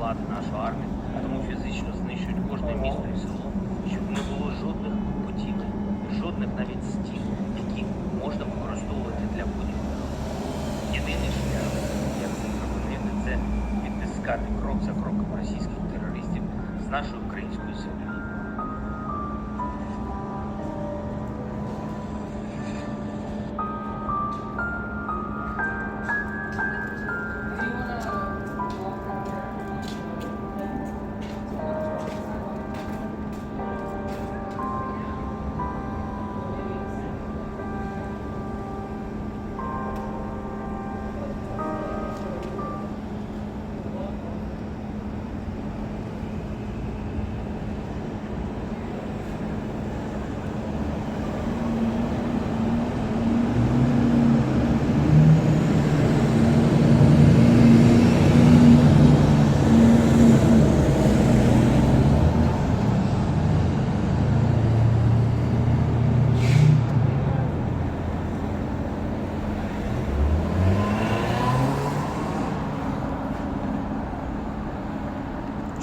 подолати нашу армію, тому фізично знищують кожне місто і село, щоб не було жодних будівель, жодних навіть стін, які можна використовувати для будівлі. Єдиний шлях, як це зробити, це відтискати крок за кроком російських терористів з нашої української землі.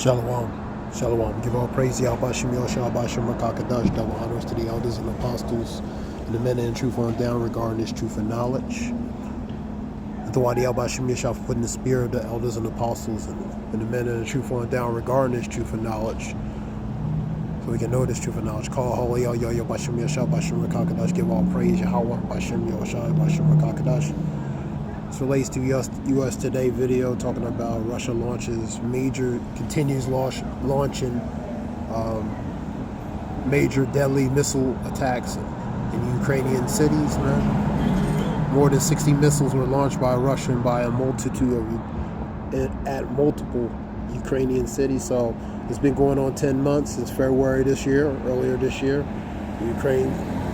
Shalom. Shalom. Give all praise to Yahweh Shem Yoshua Bashem Rakakadash. Double honors to the elders and apostles and the men in truth on down regarding this truth and knowledge. And to Yahweh Shem Yoshua for putting the spirit of the elders and apostles and the men in the truth on down regarding this truth and knowledge. So we can know this truth and knowledge. Call holy Yahweh Bashem Yoshua Bashem Rakakadash. Give all praise Yahweh Bashem Yoshua Bashem Rakakadash. This relates to U.S. Today video talking about Russia continues launching major deadly missile attacks in Ukrainian cities, man. More than 60 missiles were launched by Russia by a multitude at multiple Ukrainian cities. So it's been going on 10 months since February earlier this year, Ukraine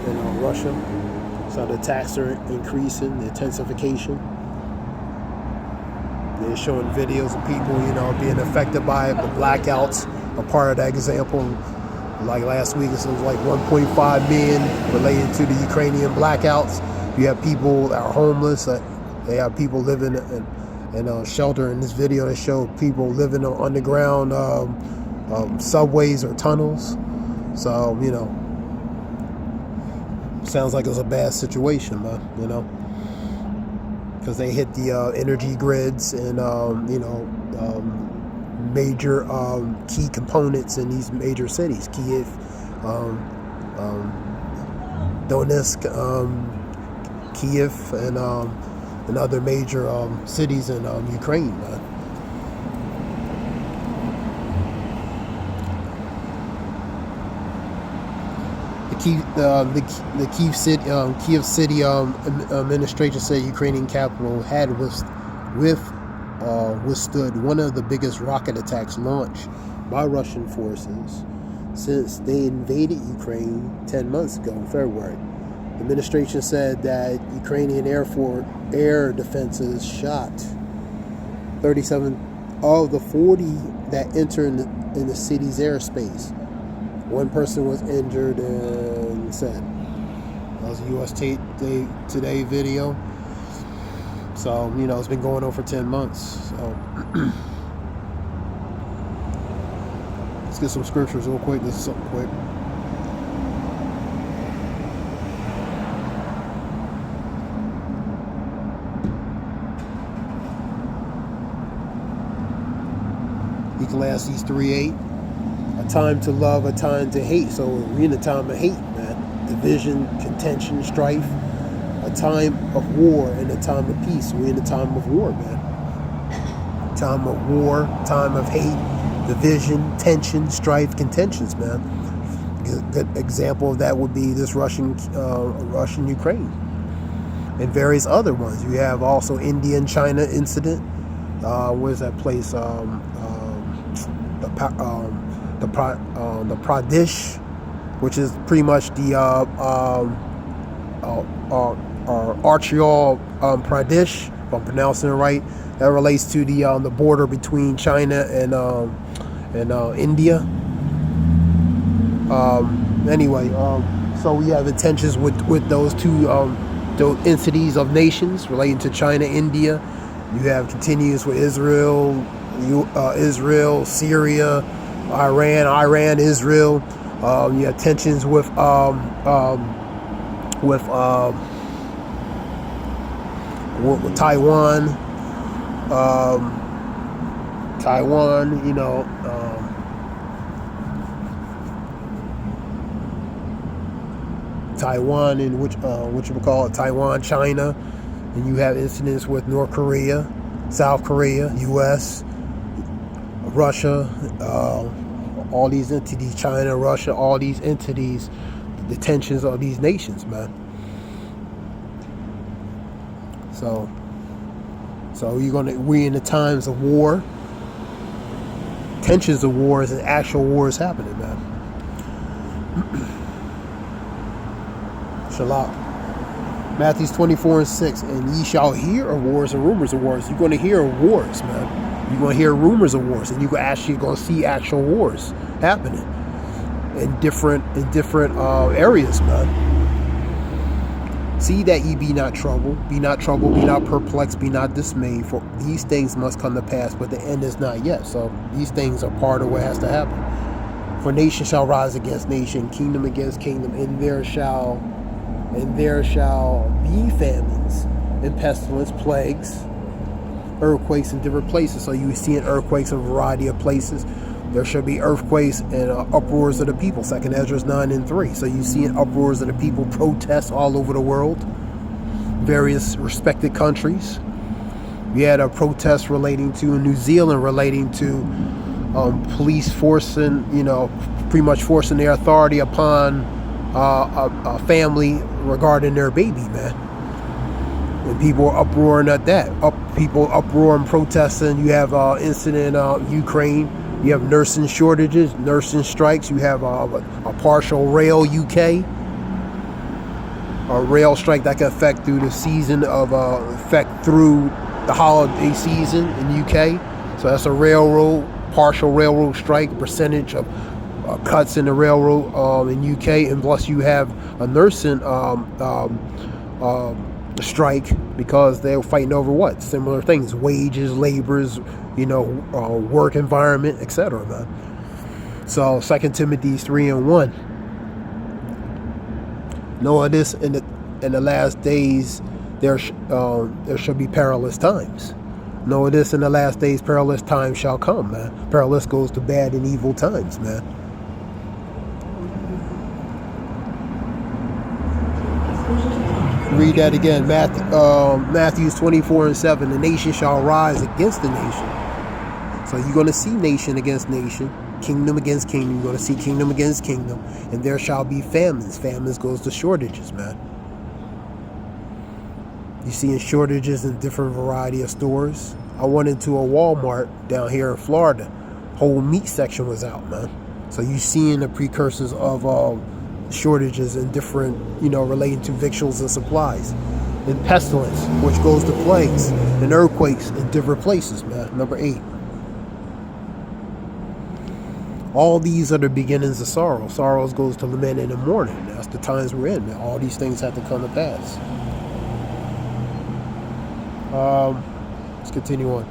and Russia. So the attacks are increasing, the intensification. They're showing videos of people, being affected by it. The blackouts are part of that example. Like last week, it was like 1.5 million related to the Ukrainian blackouts. You have people that are homeless. They have people living in shelter. In this video, they show people living on underground subways or tunnels. So, sounds like it was a bad situation, man, because they hit the energy grids and major key components in these major cities: Kiev, Donetsk, Kiev, and other major cities in Ukraine. The Kiev City administration said Ukrainian capital had withstood one of the biggest rocket attacks launched by Russian forces since they invaded Ukraine 10 months ago in February. The administration said that Ukrainian air defenses shot 37 of the 40 that entered in the city's airspace. One person was injured and said. That was a U.S. Today video. So, it's been going on for 10 months. So, let's get some scriptures real quick. This is something quick. Ecclesiastes 3:8. A time to love, a time to hate. So we're in a time of hate, man. Division, contention, strife. A time of war and a time of peace. We're in a time of war, man. Time of war, time of hate, division, tension, strife, contentions, man. A good example of that would be this Russian-Ukraine. And various other ones. You have also India and China incident. Where's that place? The Pradesh, which is pretty much the Archayal Pradesh, if I'm pronouncing it right. That relates to the border between China and India. So we have intentions with those two those entities of nations relating to China, India. You have continuous with Israel, Israel, Syria, Iran, Israel. You have tensions with Taiwan. Taiwan, Taiwan and what you would call it, Taiwan, China, and you have incidents with North Korea, South Korea, U.S., Russia, all these entities, China, Russia, all these entities, the tensions of these nations, man. So we in the times of war, tensions of wars and actual wars happening, man. Shalom. Matthew 24:6, and ye shall hear of wars and rumors of wars. You're going to hear of wars, man. You're going to hear rumors of wars, and you're actually going to see actual wars happening in different areas, man. See that ye be not troubled, be not perplexed, be not dismayed, for these things must come to pass, but the end is not yet. So these things are part of what has to happen. For nation shall rise against nation, kingdom against kingdom, and there shall be famines and pestilence, plagues, earthquakes in different places. So you see earthquakes in a variety of places. There shall be earthquakes and uproars of the people, 2 Ezra 9:3. So you see uproars of the people, protests all over the world, various respected countries. You had a protest relating to New Zealand, relating to police forcing, pretty much forcing their authority upon a family regarding their baby, man. And people are uproaring at that. People uproaring, protesting. You have incident in Ukraine. You have nursing shortages, nursing strikes. You have a partial rail UK, a rail strike that can affect through the season of through the holiday season in UK. So that's a partial railroad strike, percentage of cuts in the railroad in UK, and plus you have a nursing strike because they're fighting over what? Similar things, wages, labors, work environment, etc., man. So 2 Timothy 3:1. Know of this, in the last days there shall be perilous times. Know of this, in the last days perilous times shall come, man. Perilous goes to bad and evil times, man. Read that again. Matthew 24:7. The nation shall rise against the nation. So you're going to see nation against nation, kingdom against kingdom. You're going to see kingdom against kingdom, and there shall be famines. Famines goes to shortages, man. You see shortages in different variety of stores. I went into a Walmart down here in Florida. Whole meat section was out, man. So you seeing the precursors of shortages in different, relating to victuals and supplies. And pestilence, which goes to plagues and earthquakes in different places, man. Number 8. All these are the beginnings of sorrow. Sorrows goes to lament and mourning. That's the times we're in, man. All these things have to come to pass. Let's continue on.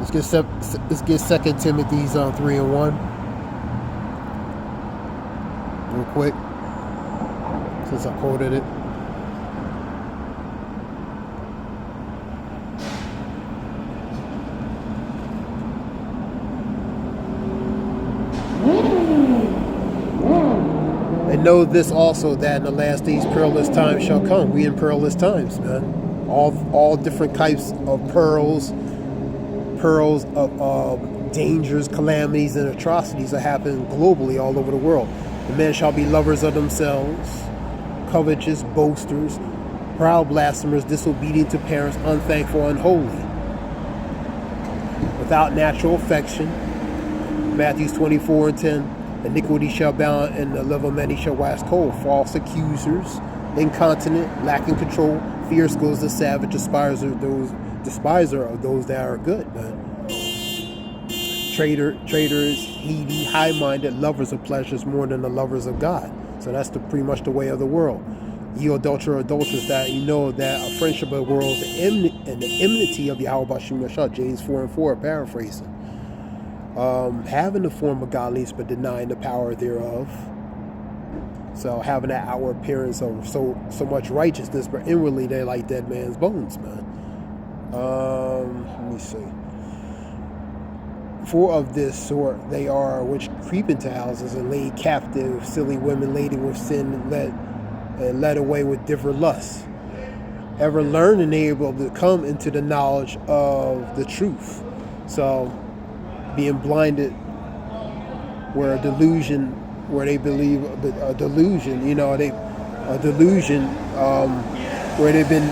Let's get 2 Timothy 3:1 real quick, since I quoted it. And know this also, that in the last days perilous times shall come. We in perilous times, man. All different types of pearls of dangers, calamities, and atrocities are happening globally all over the world. The men shall be lovers of themselves, covetous, boasters, proud, blasphemers, disobedient to parents, unthankful, unholy, without natural affection. Matthew 24:10. Iniquity shall abound, and the love of many shall wax cold. False accusers, incontinent, lacking control, fierce goes the savage, despiser of those that are good, man. traitors, heedy, high-minded, lovers of pleasures more than the lovers of God. So that's pretty much the way of the world. You adulterers, that you know that a friendship of the world is the enmity of Yahweh Bashim Yashah, James 4:4, paraphrasing. Having the form of godliness but denying the power thereof. So having that outward appearance of so much righteousness, but inwardly they're like dead man's bones, man. Let me see. For of this sort they are which creep into houses and lead captive silly women laden with sin and led away with different lusts, ever learning and able to come into the knowledge of the truth. So being blinded where a delusion, where they believe a delusion, where they've been,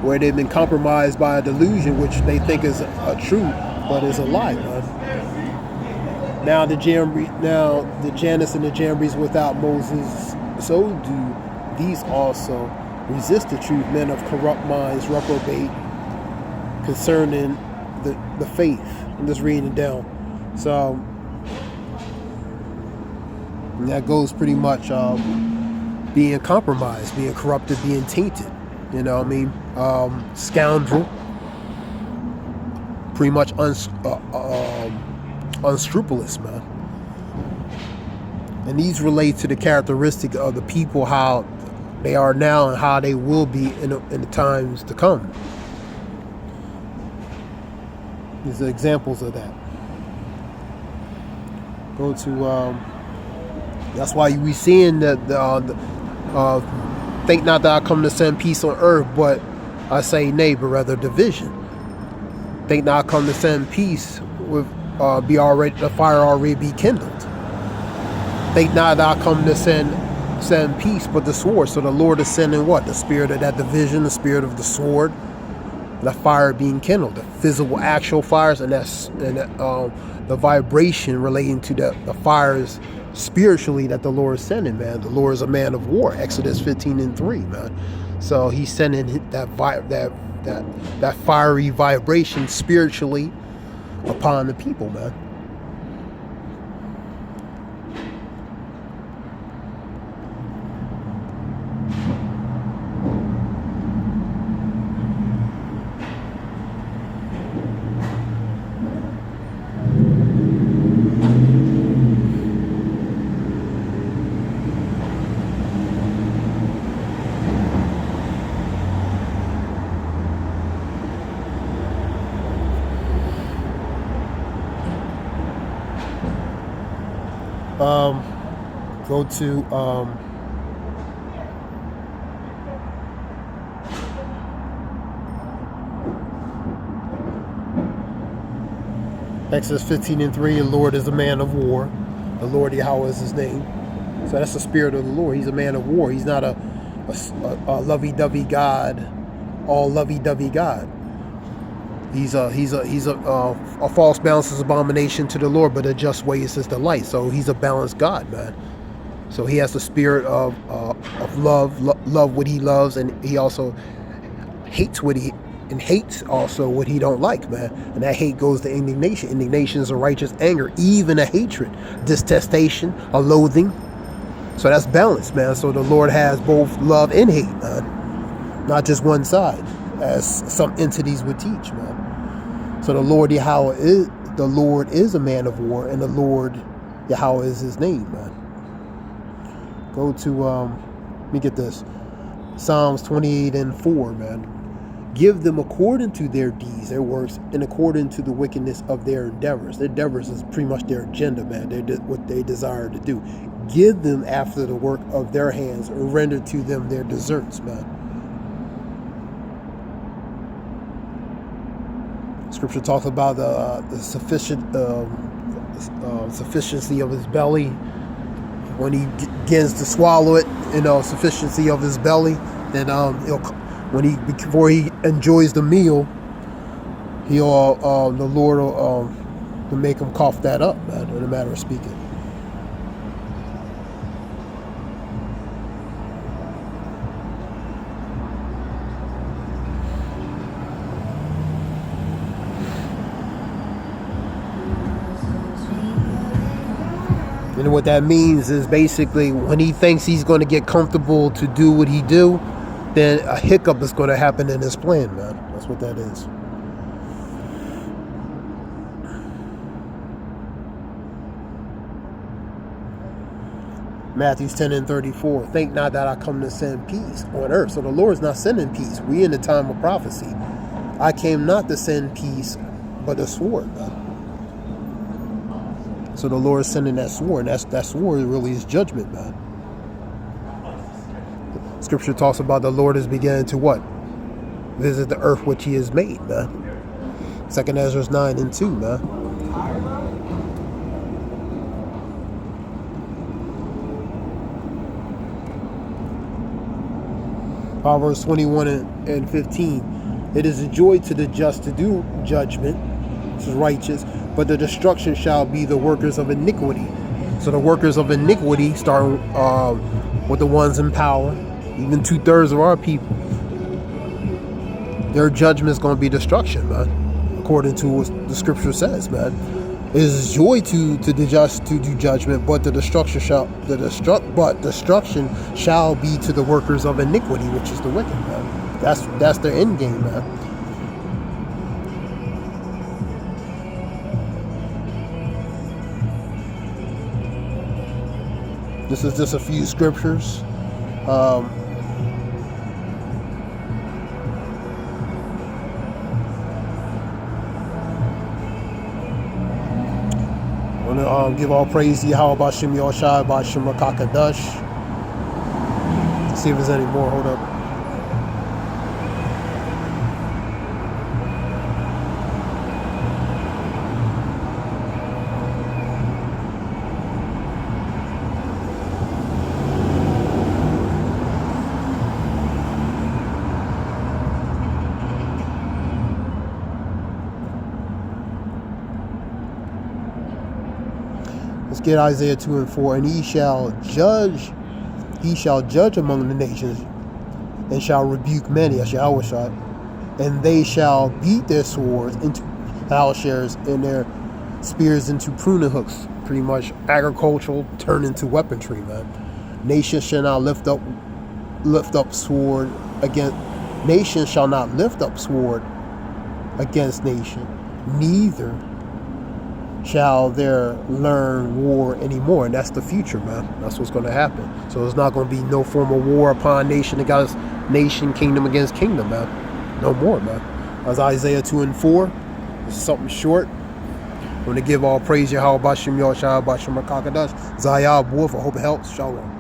where they've been compromised by a delusion which they think is a truth, but is a lie, man. Now the Janus and the Jambres without Moses, so do these also resist the truth, men of corrupt minds reprobate concerning the faith. I'm just reading it down. So that goes pretty much being compromised, being corrupted, being tainted. You know what I mean? Scoundrel. Pretty much unscrupulous, man. And these relate to the characteristic of the people, how they are now and how they will be in the times to come. These are examples of that. Go to, that's why we seeing that think not that I come to send peace on earth, but I say nay, but rather division. Think not I come to send peace with the fire already be kindled. Think not that I come to send peace, but the sword. So the Lord is sending what? The spirit of that division, the spirit of the sword, the fire being kindled, the physical, actual fires, and the vibration relating to the fires spiritually that the Lord is sending, man. The Lord is a man of war, Exodus 15:3, man. So he's sending that fiery vibration spiritually upon the people, man. Go to Exodus 15:3. The Lord is a man of war. The Lord Yahweh is his name. So that's the spirit of the Lord. He's a man of war. He's not a lovey-dovey God, all lovey-dovey God. He's a false balance is abomination to the Lord, but a just way is his delight. So he's a balanced God, man. So he has the spirit of love what he loves, and he also hates hates also what he don't like, man. And that hate goes to indignation. Indignation is a righteous anger, even a hatred, detestation, a loathing. So that's balance, man. So the Lord has both love and hate, man. Not just one side, as some entities would teach, man. So the Lord Yahweh is a man of war, and the Lord Yahweh is his name, man. Go to let me get this. Psalms 28:4, man. Give them according to their deeds, their works, and according to the wickedness of their endeavors. Their endeavors is pretty much their agenda, man. What they desire to do. Give them after the work of their hands, and render to them their deserts, man. Scripture talks about the sufficiency of his belly. When he begins to swallow it, sufficiency of his belly, then before he enjoys the meal, the Lord will make him cough that up, man, in a matter of speaking. And what that means is basically when he thinks he's going to get comfortable to do what he do, then a hiccup is going to happen in his plan, man. That's what that is. Matthew 10:34. Think not that I come to send peace on earth. So the Lord's not sending peace. We in the time of prophecy. I came not to send peace, but a sword, man. So the Lord is sending that sword. That sword really is judgment, man. Scripture talks about the Lord is beginning to what? Visit the earth which he has made, man. 2 Ezra 9:2, man. Proverbs 21:15. It is a joy to the just to do judgment, which is righteous, but the destruction shall be the workers of iniquity. So the workers of iniquity start with the ones in power, even 2/3 of our people. Their judgment is going to be destruction, man, according to what the scripture says, man. It is joy to the just to do judgment, but destruction shall be to the workers of iniquity, which is the wicked, man. That's their end game, man. This is just a few scriptures. I want to give all praise to Yahweh Bashim Yoshai Bashim Rakakadash. See if there's any more. Hold up. Let's get Isaiah 2:4. And he shall judge among the nations, and shall rebuke many, as Yahweh shot, and they shall beat their swords into plowshares and their spears into pruning hooks. Pretty much agricultural turned into weaponry, man. Nation shall not lift up sword against nation shall not lift up sword against nation, neither shall there learn war anymore. And that's the future, man. That's what's going to happen. So there's not going to be no form of war upon nation against nation, kingdom against kingdom, man. No more, man. That's Isaiah 2:4. This is something short. I'm going to give all praise Yahweh Bashim Yoshai Bashim Rakakadash Zayah Wolf. I hope it helps. Shalom.